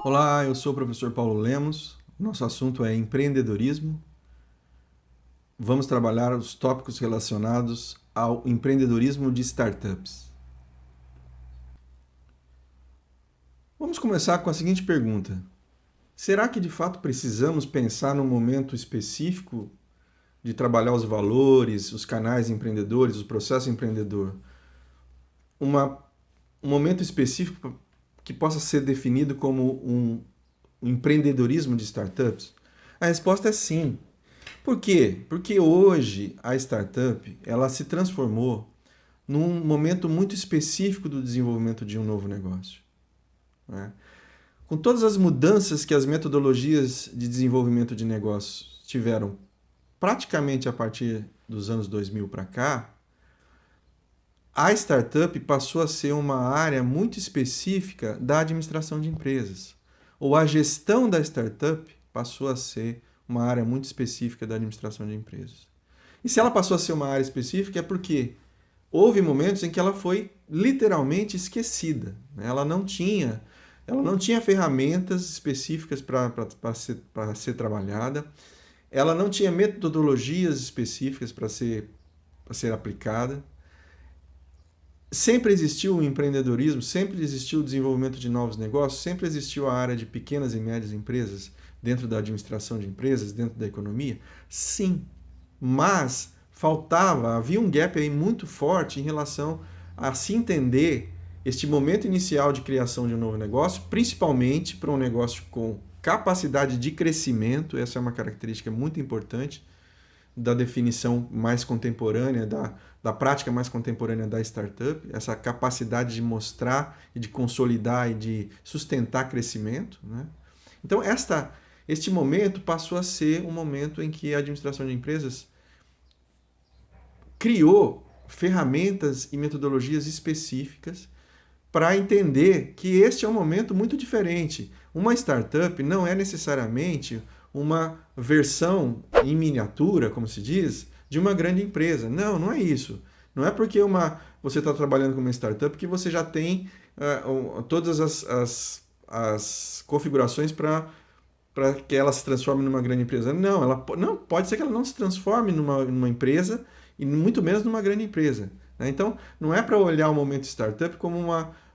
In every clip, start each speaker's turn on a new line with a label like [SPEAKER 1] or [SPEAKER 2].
[SPEAKER 1] Olá, eu sou o professor Paulo Lemos. Nosso assunto é empreendedorismo. Vamos trabalhar os tópicos relacionados ao empreendedorismo de startups. Vamos começar com a seguinte pergunta: será que de fato precisamos pensar num momento específico de trabalhar os valores, os canais empreendedores, o processo empreendedor? Uma, um momento específico que possa ser definido como um empreendedorismo de startups? A resposta é sim. Por quê? Porque hoje a startup ela se transformou num momento muito específico do desenvolvimento de um novo negócio, né? Com todas as mudanças que as metodologias de desenvolvimento de negócios tiveram praticamente a partir dos anos 2000 para cá, a startup passou a ser uma área muito específica da administração de empresas. Ou a gestão da startup passou a ser uma área muito específica da administração de empresas. E se ela passou a ser uma área específica é porque houve momentos em que ela foi literalmente esquecida. Ela não tinha ferramentas específicas para ser trabalhada, ela não tinha metodologias específicas para ser aplicada. Sempre existiu o empreendedorismo, sempre existiu o desenvolvimento de novos negócios, sempre existiu a área de pequenas e médias empresas dentro da administração de empresas, dentro da economia? Sim, mas havia um gap aí muito forte em relação a se entender este momento inicial de criação de um novo negócio, principalmente para um negócio com capacidade de crescimento. Essa é uma característica muito importante da definição mais contemporânea, da prática mais contemporânea da startup, essa capacidade de mostrar e de consolidar e de sustentar crescimento, né? Então, este momento passou a ser um momento em que a administração de empresas criou ferramentas e metodologias específicas para entender que este é um momento muito diferente. Uma startup não é necessariamente uma versão em miniatura, como se diz, de uma grande empresa. Não, não é isso. Não é porque você está trabalhando com uma startup que você já tem todas as configurações para que ela se transforme numa grande empresa. Não, não, pode ser que ela não se transforme numa empresa e muito menos numa grande empresa, né? Então, não é para olhar o momento startup como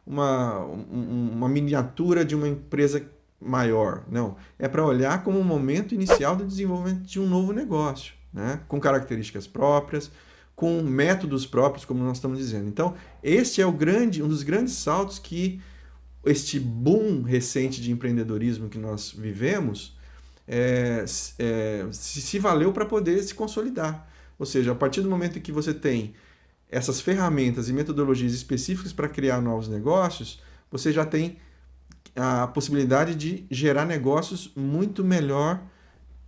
[SPEAKER 1] uma miniatura de uma empresa maior. Não, é para olhar como um momento inicial do desenvolvimento de um novo negócio, né? Com características próprias, com métodos próprios, como nós estamos dizendo. Então, este é um dos grandes saltos que este boom recente de empreendedorismo que nós vivemos se valeu para poder se consolidar. Ou seja, a partir do momento em que você tem essas ferramentas e metodologias específicas para criar novos negócios, você já tem a possibilidade de gerar negócios muito melhor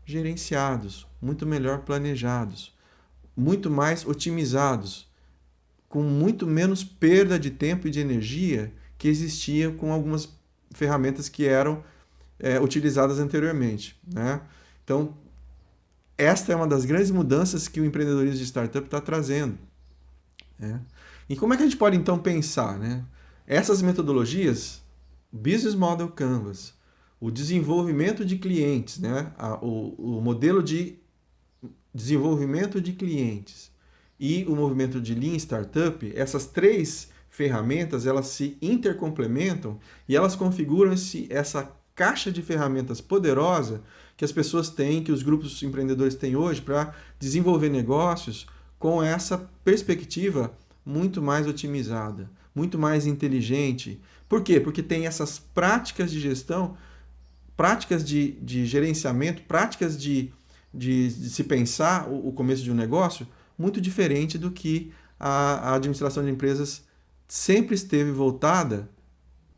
[SPEAKER 1] gerenciados, muito melhor planejados, muito mais otimizados, com muito menos perda de tempo e de energia que existia com algumas ferramentas que eram utilizadas anteriormente, né? Então, esta é uma das grandes mudanças que o empreendedorismo de startup está trazendo, né? E como é que a gente pode então pensar, né? Essas metodologias, Business Model Canvas, o desenvolvimento de clientes, né? O modelo de desenvolvimento de clientes e o movimento de Lean Startup, essas três ferramentas elas se intercomplementam e elas configuram essa caixa de ferramentas poderosa que as pessoas têm, que os grupos empreendedores têm hoje para desenvolver negócios com essa perspectiva muito mais otimizada, muito mais inteligente. Por quê? Porque tem essas práticas de gestão, práticas de gerenciamento, práticas de se pensar o começo de um negócio muito diferente do que a administração de empresas sempre esteve voltada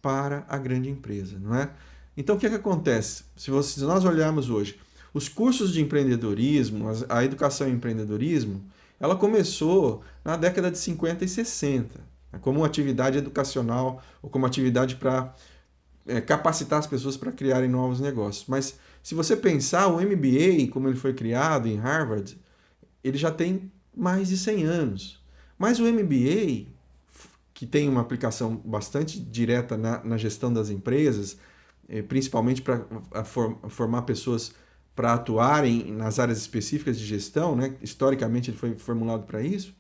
[SPEAKER 1] para a grande empresa, não é? Então, o que é que acontece? Se nós olharmos hoje, os cursos de empreendedorismo, a educação em empreendedorismo, ela começou na década de 50 e 60, né, como uma atividade educacional ou como atividade para capacitar as pessoas para criarem novos negócios. Mas se você pensar, o MBA, como ele foi criado em Harvard, ele já tem mais de 100 anos. Mas o MBA, que tem uma aplicação bastante direta na gestão das empresas, principalmente para formar pessoas para atuarem nas áreas específicas de gestão, né? Historicamente ele foi formulado para isso.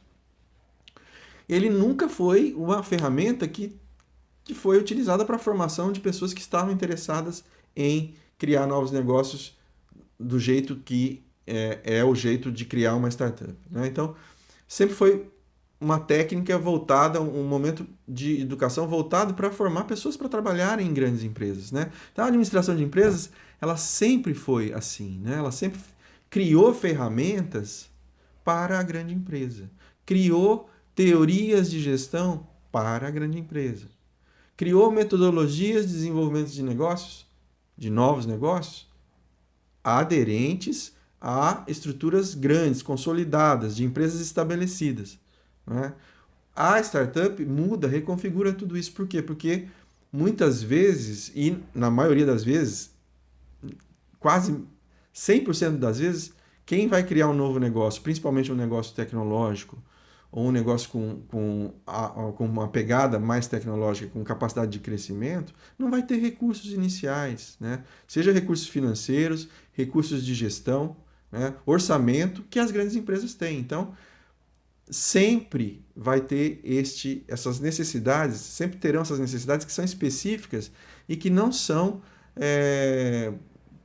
[SPEAKER 1] Ele nunca foi uma ferramenta que foi utilizada para a formação de pessoas que estavam interessadas em criar novos negócios do jeito que é o jeito de criar uma startup, né? Então, sempre foi uma técnica voltada, um momento de educação voltado para formar pessoas para trabalharem em grandes empresas, né? Então, a administração de empresas, ela sempre foi assim, né? Ela sempre criou ferramentas para a grande empresa, criou teorias de gestão para a grande empresa, criou metodologias de desenvolvimento de negócios, de novos negócios, aderentes a estruturas grandes, consolidadas, de empresas estabelecidas, né? A startup muda, reconfigura tudo isso. Por quê? Porque muitas vezes, e na maioria das vezes, quase 100% das vezes, quem vai criar um novo negócio, principalmente um negócio tecnológico, ou um negócio com uma pegada mais tecnológica, com capacidade de crescimento, não vai ter recursos iniciais, né? Seja recursos financeiros, recursos de gestão, né? Orçamento, que as grandes empresas têm. Então, sempre vai ter essas necessidades, sempre terão essas necessidades que são específicas e que não são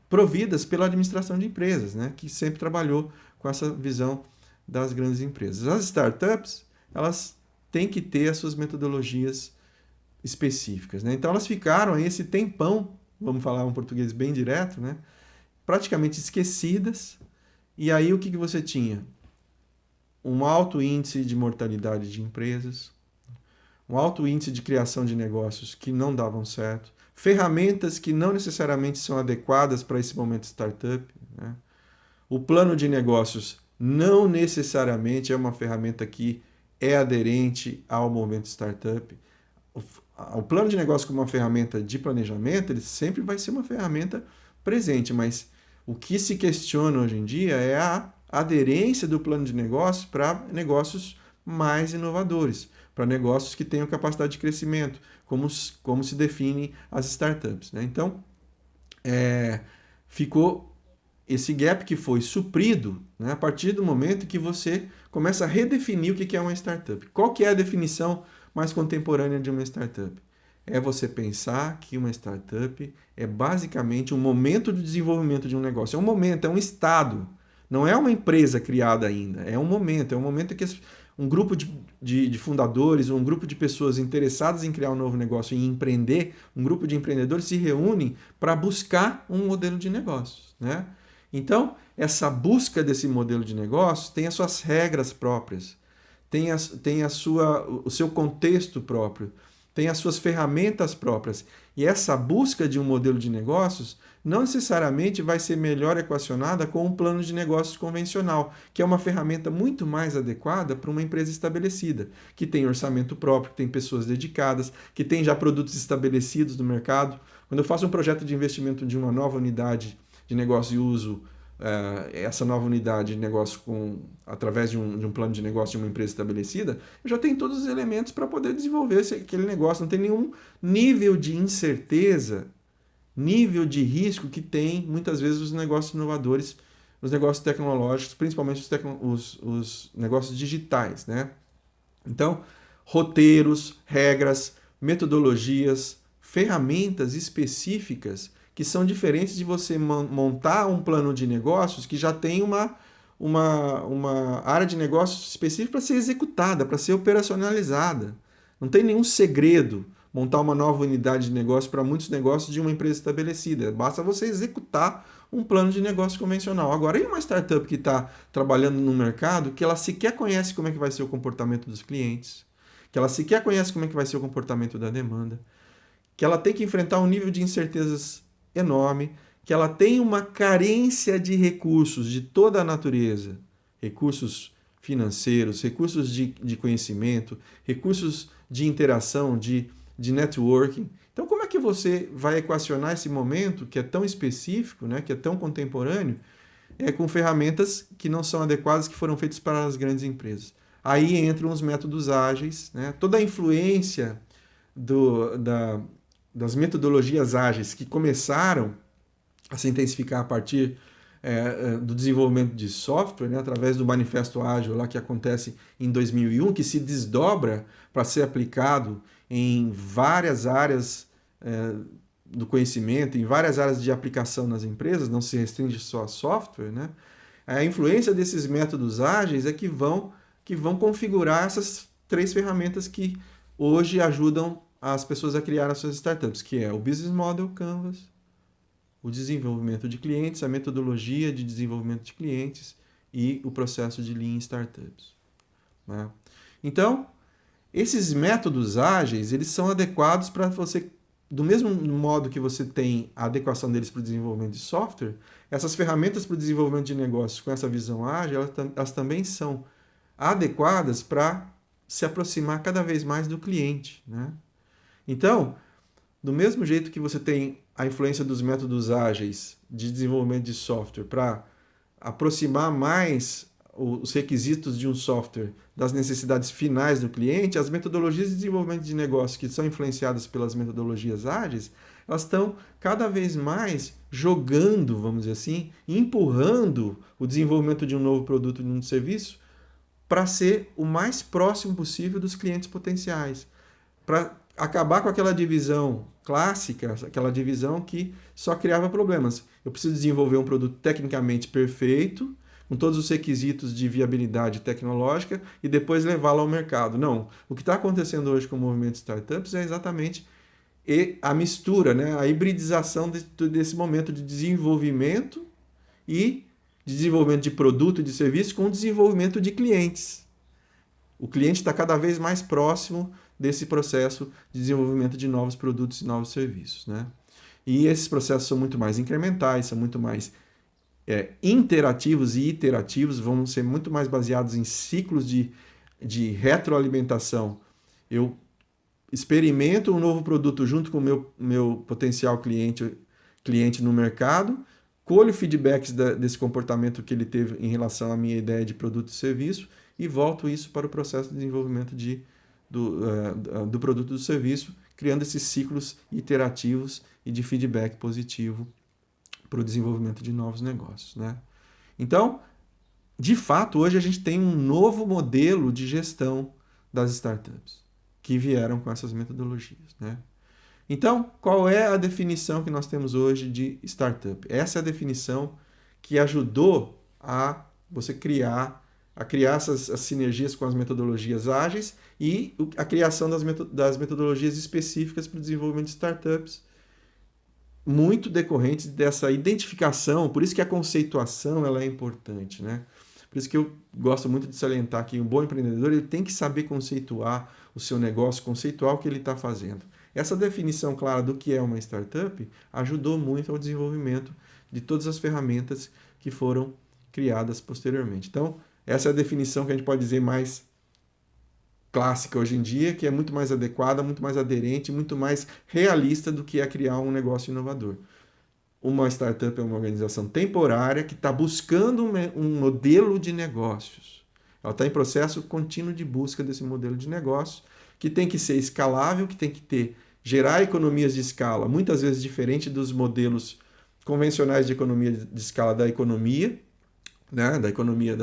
[SPEAKER 1] providas pela administração de empresas, né? Que sempre trabalhou com essa visão das grandes empresas. As startups, elas têm que ter as suas metodologias específicas, né? Então elas ficaram aí esse tempão, vamos falar um português bem direto, né? Praticamente esquecidas. E aí o que você tinha? Um alto índice de mortalidade de empresas, um alto índice de criação de negócios que não davam certo, ferramentas que não necessariamente são adequadas para esse momento startup, né? O plano de negócios não necessariamente é uma ferramenta que é aderente ao momento startup. O plano de negócio como uma ferramenta de planejamento, ele sempre vai ser uma ferramenta presente, mas o que se questiona hoje em dia é a aderência do plano de negócio para negócios mais inovadores, para negócios que tenham capacidade de crescimento, como se definem as startups, né? Então, ficou esse gap que foi suprido, né, a partir do momento que você começa a redefinir o que é uma startup. Qual que é a definição mais contemporânea de uma startup? É você pensar que uma startup é basicamente um momento de desenvolvimento de um negócio. É um momento, é um estado. Não é uma empresa criada ainda. É um momento que um grupo de fundadores, um grupo de pessoas interessadas em criar um novo negócio, em empreender, um grupo de empreendedores se reúnem para buscar um modelo de negócios, né? Então, essa busca desse modelo de negócio tem as suas regras próprias, tem o seu contexto próprio, tem as suas ferramentas próprias. E essa busca de um modelo de negócios não necessariamente vai ser melhor equacionada com um plano de negócios convencional, que é uma ferramenta muito mais adequada para uma empresa estabelecida, que tem orçamento próprio, que tem pessoas dedicadas, que tem já produtos estabelecidos no mercado. Quando eu faço um projeto de investimento de uma nova unidade de negócio e uso essa nova unidade de negócio através de um plano de negócio de uma empresa estabelecida, eu já tenho todos os elementos para poder desenvolver aquele negócio. Não tem nenhum nível de incerteza, nível de risco que tem muitas vezes os negócios inovadores, os negócios tecnológicos, principalmente os negócios digitais, né? Então, roteiros, regras, metodologias, ferramentas específicas que são diferentes de você montar um plano de negócios que já tem uma área de negócios específica para ser executada, para ser operacionalizada. Não tem nenhum segredo montar uma nova unidade de negócio para muitos negócios de uma empresa estabelecida. Basta você executar um plano de negócio convencional. Agora, e uma startup que está trabalhando no mercado que ela sequer conhece como é que vai ser o comportamento dos clientes, que ela sequer conhece como é que vai ser o comportamento da demanda, que ela tem que enfrentar um nível de incertezas enorme, que ela tem uma carência de recursos de toda a natureza, recursos financeiros, recursos de conhecimento, recursos de interação, de networking. Então, como é que você vai equacionar esse momento que é tão específico, né, que é tão contemporâneo, com ferramentas que não são adequadas, que foram feitas para as grandes empresas? Aí entram os métodos ágeis, né, toda a influência das metodologias ágeis que começaram a se intensificar a partir do desenvolvimento de software, né, através do Manifesto Ágil lá que acontece em 2001, que se desdobra para ser aplicado em várias áreas do conhecimento, em várias áreas de aplicação nas empresas, não se restringe só a software, né? A influência desses métodos ágeis é que vão configurar essas três ferramentas que hoje ajudam as pessoas a criar as suas startups, que é o Business Model Canvas, o desenvolvimento de clientes, a metodologia de desenvolvimento de clientes e o processo de Lean Startups, né? Então, esses métodos ágeis, eles são adequados para você, do mesmo modo que você tem a adequação deles para o desenvolvimento de software, essas ferramentas para o desenvolvimento de negócios com essa visão ágil, elas também são adequadas para se aproximar cada vez mais do cliente, né? Então, do mesmo jeito que você tem a influência dos métodos ágeis de desenvolvimento de software para aproximar mais os requisitos de um software das necessidades finais do cliente, as metodologias de desenvolvimento de negócio que são influenciadas pelas metodologias ágeis, elas estão cada vez mais jogando, vamos dizer assim, empurrando o desenvolvimento de um novo produto, de um serviço, para ser o mais próximo possível dos clientes potenciais, para acabar com aquela divisão clássica, aquela divisão que só criava problemas. Eu preciso desenvolver um produto tecnicamente perfeito, com todos os requisitos de viabilidade tecnológica e depois levá-lo ao mercado. Não, o que está acontecendo hoje com o movimento de startups é exatamente a mistura, né? A hibridização desse momento de desenvolvimento e de desenvolvimento de produto e de serviço com o desenvolvimento de clientes. O cliente está cada vez mais próximo desse processo de desenvolvimento de novos produtos e novos serviços, né? E esses processos são muito mais incrementais, são muito mais interativos e iterativos, vão ser muito mais baseados em ciclos de retroalimentação. Eu experimento um novo produto junto com o meu potencial cliente no mercado, colho feedbacks desse comportamento que ele teve em relação à minha ideia de produto e serviço e volto isso para o processo de desenvolvimento do produto e do serviço, criando esses ciclos iterativos e de feedback positivo para o desenvolvimento de novos negócios, né? Então, de fato, hoje a gente tem um novo modelo de gestão das startups que vieram com essas metodologias, né? Então, qual é a definição que nós temos hoje de startup? Essa é a definição que ajudou a você criar essas sinergias com as metodologias ágeis e a criação das metodologias específicas para o desenvolvimento de startups, muito decorrentes dessa identificação. Por isso que a conceituação ela é importante, né? Por isso que eu gosto muito de salientar que um bom empreendedor ele tem que saber conceituar o seu negócio, conceituar o que ele está fazendo. Essa definição clara do que é uma startup ajudou muito ao desenvolvimento de todas as ferramentas que foram criadas posteriormente. Então, essa é a definição que a gente pode dizer mais clássica hoje em dia, que é muito mais adequada, muito mais aderente, muito mais realista do que é criar um negócio inovador. Uma startup é uma organização temporária que está buscando um modelo de negócios. Ela está em processo contínuo de busca desse modelo de negócio, que tem que ser escalável, que tem que gerar economias de escala, muitas vezes diferente dos modelos convencionais de economia de escala da economia, né, da economia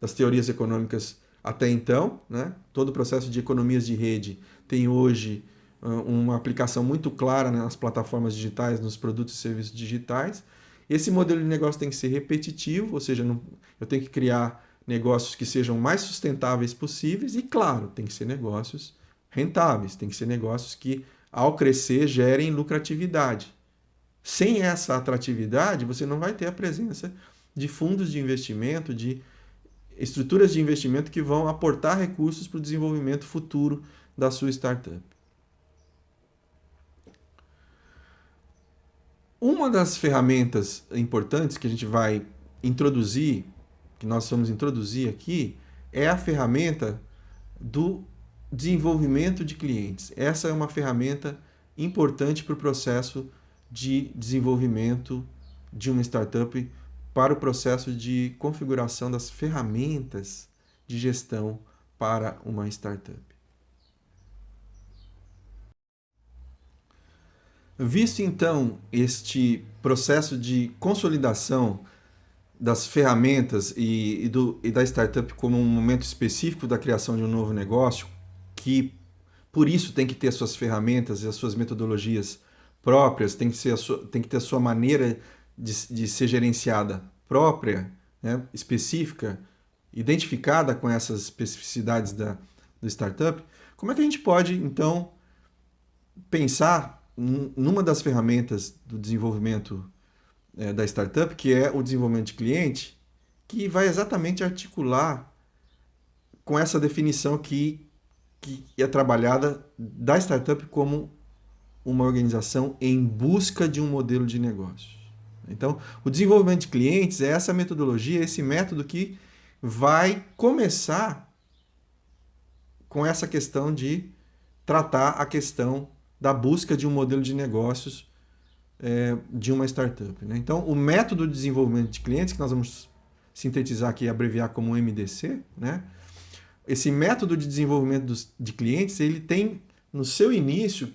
[SPEAKER 1] das teorias econômicas até então, né? Todo o processo de economias de rede tem hoje uma aplicação muito clara nas plataformas digitais, nos produtos e serviços digitais. Esse modelo de negócio tem que ser repetitivo, ou seja, eu tenho que criar negócios que sejam mais sustentáveis possíveis e, claro, tem que ser negócios rentáveis, tem que ser negócios que, ao crescer, gerem lucratividade. Sem essa atratividade, você não vai ter a presença de fundos de investimento, de estruturas de investimento que vão aportar recursos para o desenvolvimento futuro da sua startup. Uma das ferramentas importantes que a gente vai introduzir, que nós vamos introduzir aqui, é a ferramenta do desenvolvimento de clientes. Essa é uma ferramenta importante para o processo de desenvolvimento de uma startup, para o processo de configuração das ferramentas de gestão para uma startup. Visto então este processo de consolidação das ferramentas e da startup como um momento específico da criação de um novo negócio, que por isso tem que ter as suas ferramentas e as suas metodologias próprias, tem que ter a sua maneira de ser gerenciada própria, né, específica, identificada com essas especificidades do startup. Como é que a gente pode, então, pensar numa das ferramentas do desenvolvimento da startup, que é o desenvolvimento de cliente, que vai exatamente articular com essa definição que é trabalhada da startup como uma organização em busca de um modelo de negócio. Então, o desenvolvimento de clientes é essa metodologia, esse método que vai começar com essa questão de tratar a questão da busca de um modelo de negócios de uma startup, né? Então, o método de desenvolvimento de clientes, que nós vamos sintetizar aqui e abreviar como MDC, né? Esse método de desenvolvimento de clientes, ele tem no seu início,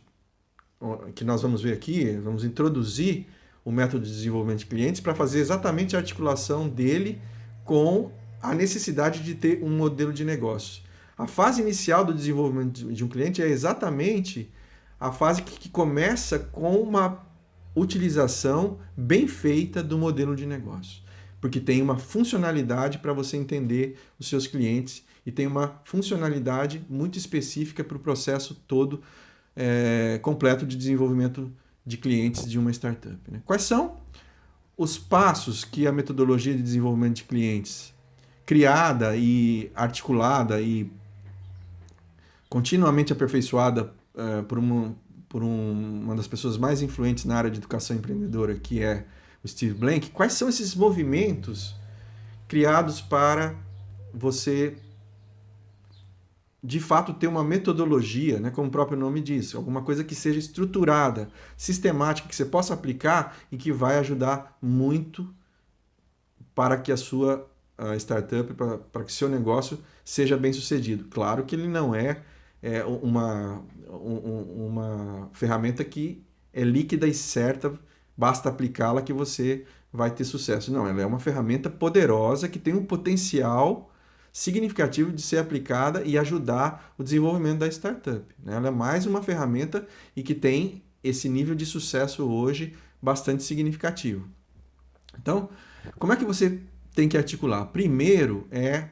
[SPEAKER 1] que nós vamos ver aqui, vamos introduzir o método de desenvolvimento de clientes para fazer exatamente a articulação dele com a necessidade de ter um modelo de negócio. A fase inicial do desenvolvimento de um cliente é exatamente a fase que começa com uma utilização bem feita do modelo de negócio, porque tem uma funcionalidade para você entender os seus clientes e tem uma funcionalidade muito específica para o processo todo completo de desenvolvimento de clientes de uma startup, né? Quais são os passos que a metodologia de desenvolvimento de clientes, criada e articulada e continuamente aperfeiçoada por uma das pessoas mais influentes na área de educação empreendedora, que é o Steve Blank, quais são esses movimentos criados para você, de fato, ter uma metodologia, né, como o próprio nome diz, alguma coisa que seja estruturada, sistemática, que você possa aplicar e que vai ajudar muito para que a sua startup, para que o seu negócio seja bem sucedido. Claro que ele não é uma ferramenta que é líquida e certa, basta aplicá-la que você vai ter sucesso. Não, ela é uma ferramenta poderosa que tem um potencial significativo de ser aplicada e ajudar o desenvolvimento da startup, né? Ela é mais uma ferramenta e que tem esse nível de sucesso hoje bastante significativo. Então, como é que você tem que articular? Primeiro é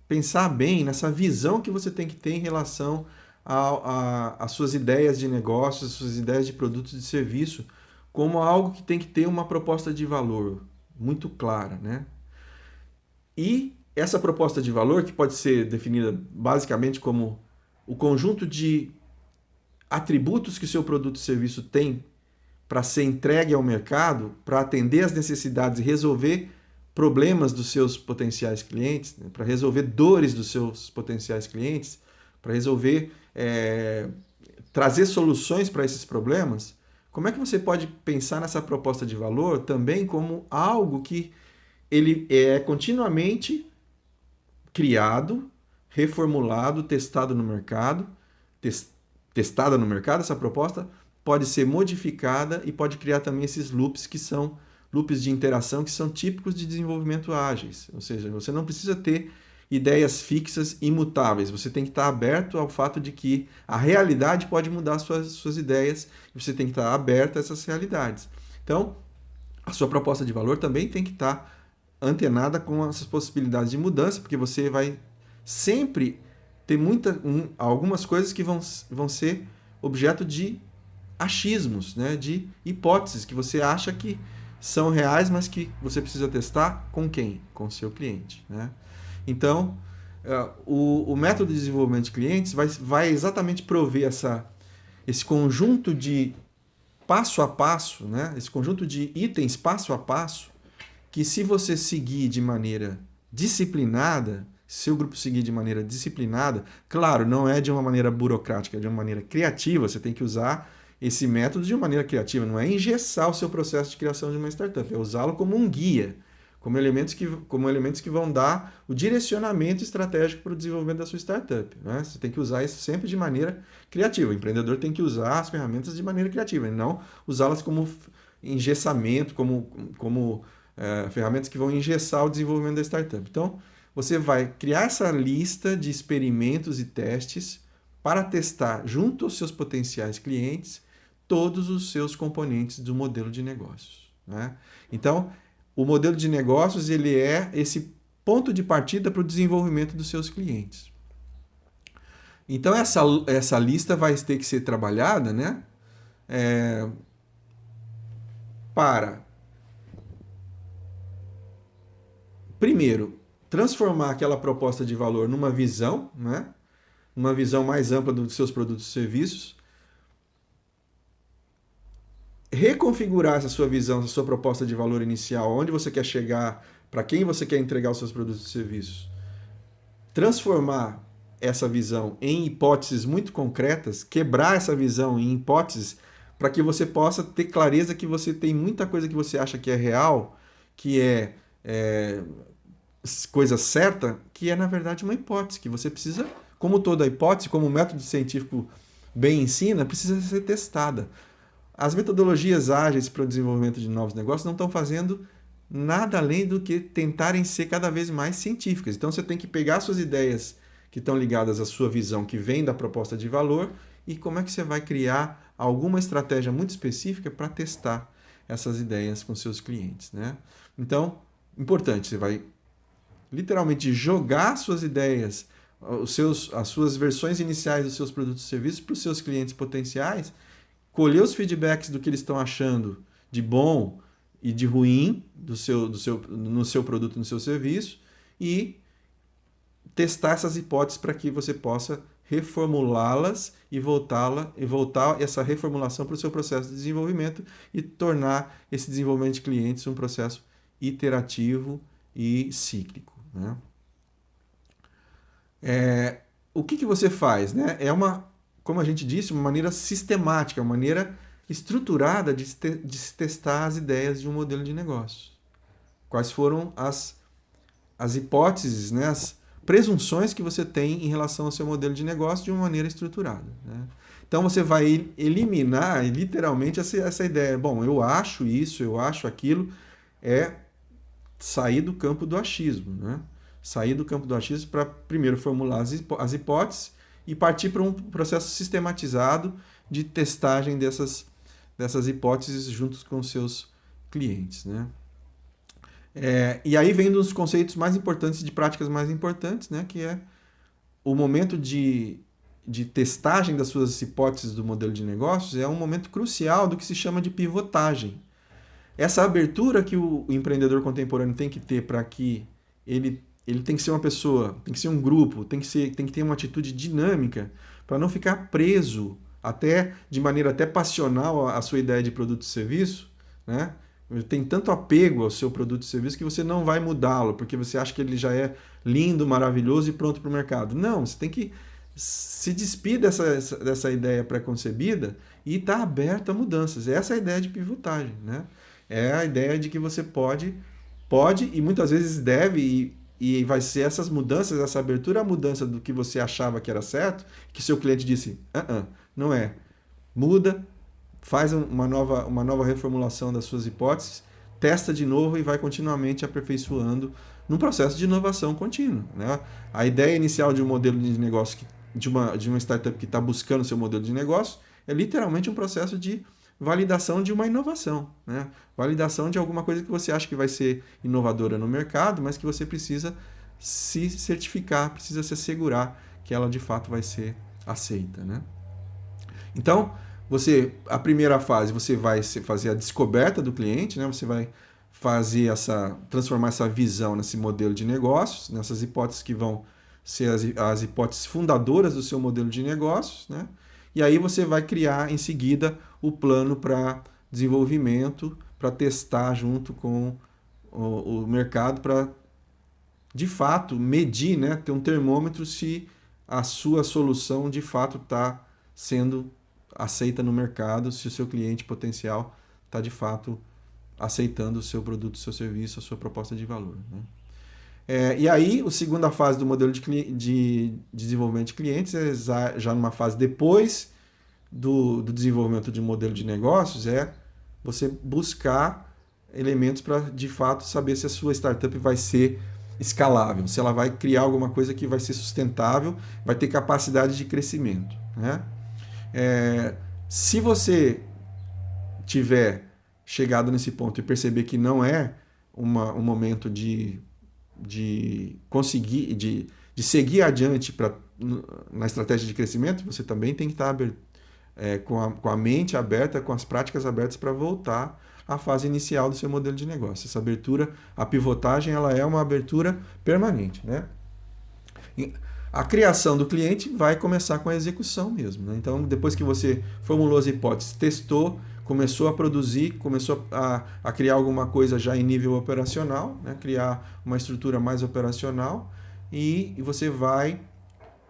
[SPEAKER 1] pensar bem nessa visão que você tem que ter em relação às suas ideias de negócio, às suas ideias de produtos e de serviço, como algo que tem que ter uma proposta de valor muito clara, né? E essa proposta de valor, que pode ser definida basicamente como o conjunto de atributos que o seu produto e serviço tem para ser entregue ao mercado, para atender às necessidades e resolver problemas dos seus potenciais clientes, né? Para resolver dores dos seus potenciais clientes, para resolver, trazer soluções para esses problemas. Como é que você pode pensar nessa proposta de valor também como algo que ele é continuamente criado, reformulado, testado no mercado, testada no mercado, essa proposta pode ser modificada e pode criar também esses loops que são loops de interação que são típicos de desenvolvimento ágeis. Ou seja, você não precisa ter ideias fixas imutáveis, você tem que estar aberto ao fato de que a realidade pode mudar suas ideias e você tem que estar aberto a essas realidades. Então, a sua proposta de valor também tem que estar antenada com essas possibilidades de mudança, porque você vai sempre ter algumas coisas que vão ser objeto de achismos, né? De hipóteses que você acha que são reais, mas que você precisa testar com quem? Com o seu cliente, né? Então, o método de desenvolvimento de clientes vai exatamente prover esse conjunto de passo a passo, né? Esse conjunto de itens passo a passo, que se você seguir de maneira disciplinada, se o grupo seguir de maneira disciplinada, claro, não é de uma maneira burocrática, é de uma maneira criativa, você tem que usar esse método de uma maneira criativa, não é engessar o seu processo de criação de uma startup, é usá-lo como um guia, como elementos que vão dar o direcionamento estratégico para o desenvolvimento da sua startup. Né? Você tem que usar isso sempre de maneira criativa. O empreendedor tem que usar as ferramentas de maneira criativa, e não usá-las como engessamento, como ferramentas que vão engessar o desenvolvimento da startup. Então, você vai criar essa lista de experimentos e testes para testar junto aos seus potenciais clientes todos os seus componentes do modelo de negócios. Né? Então, o modelo de negócios ele é esse ponto de partida para o desenvolvimento dos seus clientes. Então, essa lista vai ter que ser trabalhada, né? Para, primeiro, transformar aquela proposta de valor numa visão, né? Uma visão mais ampla dos seus produtos e serviços, reconfigurar essa sua visão, essa sua proposta de valor inicial, onde você quer chegar, para quem você quer entregar os seus produtos e serviços, transformar essa visão em hipóteses muito concretas, quebrar essa visão em hipóteses para que você possa ter clareza que você tem muita coisa que você acha que é real, que é coisa certa, que é na verdade uma hipótese, que você precisa, como toda hipótese, como o método científico bem ensina, precisa ser testada. As metodologias ágeis para o desenvolvimento de novos negócios não estão fazendo nada além do que tentarem ser cada vez mais científicas. Então você tem que pegar suas ideias que estão ligadas à sua visão, que vem da proposta de valor, e como é que você vai criar alguma estratégia muito específica para testar essas ideias com seus clientes, né? Então, importante, você vai literalmente jogar suas ideias, as suas versões iniciais dos seus produtos e serviços para os seus clientes potenciais, colher os feedbacks do que eles estão achando de bom e de ruim no seu produto, no seu serviço, e testar essas hipóteses para que você possa reformulá-las e voltar essa reformulação para o seu processo de desenvolvimento e tornar esse desenvolvimento de clientes um processo iterativo e cíclico. Né? O que você faz? Né? Como a gente disse, uma maneira sistemática, uma maneira estruturada de se testar as ideias de um modelo de negócio. Quais foram as hipóteses, né? As presunções que você tem em relação ao seu modelo de negócio de uma maneira estruturada. Né? Então você vai eliminar literalmente essa ideia. Bom, eu acho isso, eu acho aquilo, sair do campo do achismo. Né? Sair do campo do achismo para primeiro formular as hipóteses e partir para um processo sistematizado de testagem dessas hipóteses juntos com os seus clientes. Né? E aí vem dos conceitos mais importantes, de práticas mais importantes, né? Que é o momento de testagem das suas hipóteses do modelo de negócios, é um momento crucial do que se chama de pivotagem. Essa abertura que o empreendedor contemporâneo tem que ter para que ele tem que ser uma pessoa, tem que ser um grupo, tem que ter uma atitude dinâmica para não ficar preso de maneira até passional à sua ideia de produto e serviço, né? Tem tanto apego ao seu produto e serviço que você não vai mudá-lo, porque você acha que ele já é lindo, maravilhoso e pronto para o mercado. Não, você tem que se despir dessa ideia pré-concebida e estar aberto a mudanças. Essa é a ideia de pivotagem. Né? É a ideia de que você pode e muitas vezes deve, e vai ser essas mudanças, essa abertura à mudança do que você achava que era certo, que seu cliente disse, não é, muda, faz uma nova reformulação das suas hipóteses, testa de novo e vai continuamente aperfeiçoando num processo de inovação contínua. Né? A ideia inicial de um modelo de negócio, de uma startup que está buscando seu modelo de negócio, é literalmente um processo de validação de uma inovação. Né? Validação de alguma coisa que você acha que vai ser inovadora no mercado, mas que você precisa se certificar, precisa se assegurar que ela de fato vai ser aceita. Né? Então, a primeira fase, você vai fazer a descoberta do cliente, né? Você vai transformar essa visão nesse modelo de negócios, nessas hipóteses que vão ser as hipóteses fundadoras do seu modelo de negócios, né? E aí você vai criar em seguida o plano para desenvolvimento, para testar junto com o mercado, para de fato medir, né? Ter um termômetro se a sua solução de fato está sendo aceita no mercado, se o seu cliente potencial está de fato aceitando o seu produto, o seu serviço, a sua proposta de valor, né? E aí, a segunda fase do modelo de desenvolvimento de clientes é já numa fase depois do desenvolvimento de um modelo de negócios, é você buscar elementos para, de fato, saber se a sua startup vai ser escalável, se ela vai criar alguma coisa que vai ser sustentável, vai ter capacidade de crescimento, né? Se você tiver chegado nesse ponto e perceber que não é um momento de conseguir, de seguir adiante na estratégia de crescimento, você também tem que estar com a mente aberta, com as práticas abertas para voltar à fase inicial do seu modelo de negócio. Essa abertura, a pivotagem, ela é uma abertura permanente, né? A criação do cliente vai começar com a execução mesmo, né? Então, depois que você formulou as hipóteses, testou, começou a produzir, começou a criar alguma coisa já em nível operacional, né? Criar uma estrutura mais operacional e você vai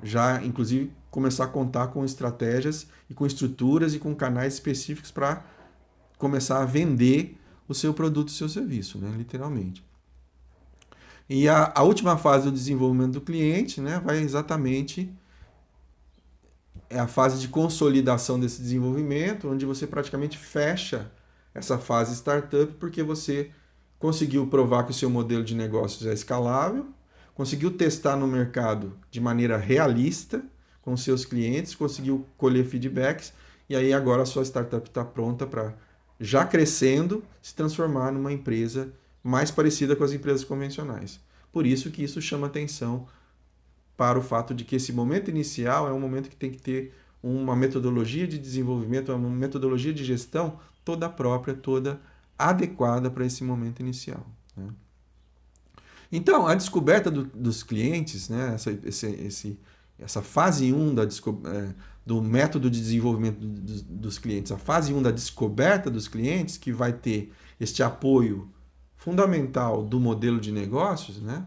[SPEAKER 1] já, inclusive, começar a contar com estratégias e com estruturas e com canais específicos para começar a vender o seu produto, o seu serviço, né? Literalmente. E a última fase do desenvolvimento do cliente, né, vai exatamente a fase de consolidação desse desenvolvimento, onde você praticamente fecha essa fase startup, porque você conseguiu provar que o seu modelo de negócios é escalável, conseguiu testar no mercado de maneira realista com seus clientes, conseguiu colher feedbacks, e aí agora a sua startup está pronta para, já crescendo, se transformar numa empresa mais parecida com as empresas convencionais. Por isso que isso chama atenção para o fato de que esse momento inicial é um momento que tem que ter uma metodologia de desenvolvimento, uma metodologia de gestão toda própria, toda adequada para esse momento inicial, né? Então, a descoberta dos clientes, né, essa fase 1 do método de desenvolvimento dos clientes, a fase 1 da descoberta dos clientes, que vai ter este apoio fundamental do modelo de negócios, né,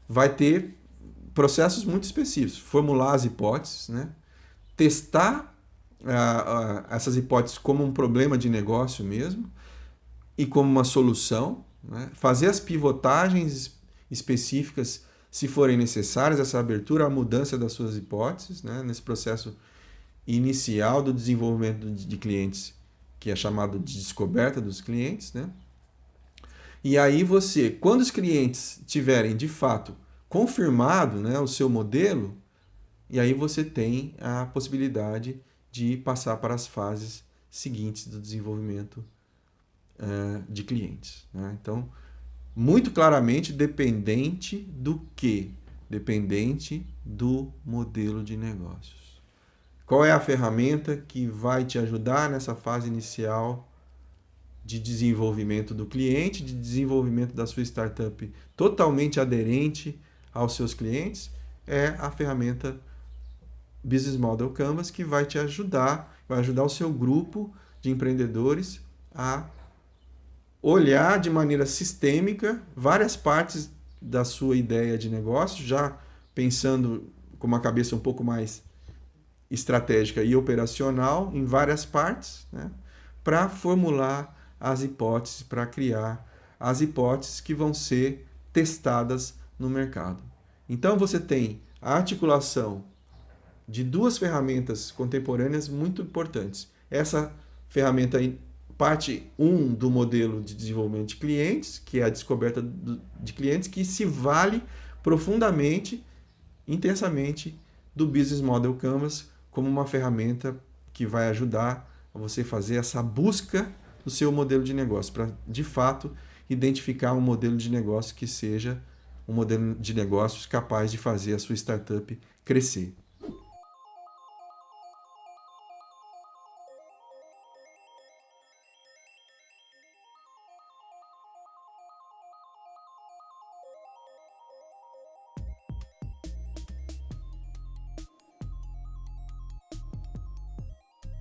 [SPEAKER 1] vai ter processos muito específicos. Formular as hipóteses, né, testar essas hipóteses como um problema de negócio mesmo e como uma solução, né, fazer as pivotagens específicas se forem necessárias, essa abertura à mudança das suas hipóteses, né, nesse processo inicial do desenvolvimento de clientes, que é chamado de descoberta dos clientes, né? E aí você, quando os clientes tiverem de fato confirmado, né, o seu modelo, e aí você tem a possibilidade de passar para as fases seguintes do desenvolvimento de clientes, né? Então, muito claramente dependente do quê? Dependente do modelo de negócios. Qual é a ferramenta que vai te ajudar nessa fase inicial de desenvolvimento do cliente, de desenvolvimento da sua startup totalmente aderente aos seus clientes? É a ferramenta Business Model Canvas, que vai te ajudar, vai ajudar o seu grupo de empreendedores a olhar de maneira sistêmica várias partes da sua ideia de negócio, já pensando com uma cabeça um pouco mais estratégica e operacional em várias partes, né, para formular as hipóteses, para criar as hipóteses que vão ser testadas no mercado. Então você tem a articulação de duas ferramentas contemporâneas muito importantes. Essa ferramenta parte 1 do modelo de desenvolvimento de clientes, que é a descoberta de clientes, que se vale profundamente, intensamente, do Business Model Canvas como uma ferramenta que vai ajudar a você fazer essa busca do seu modelo de negócio, para, de fato, identificar um modelo de negócio que seja um modelo de negócios capaz de fazer a sua startup crescer.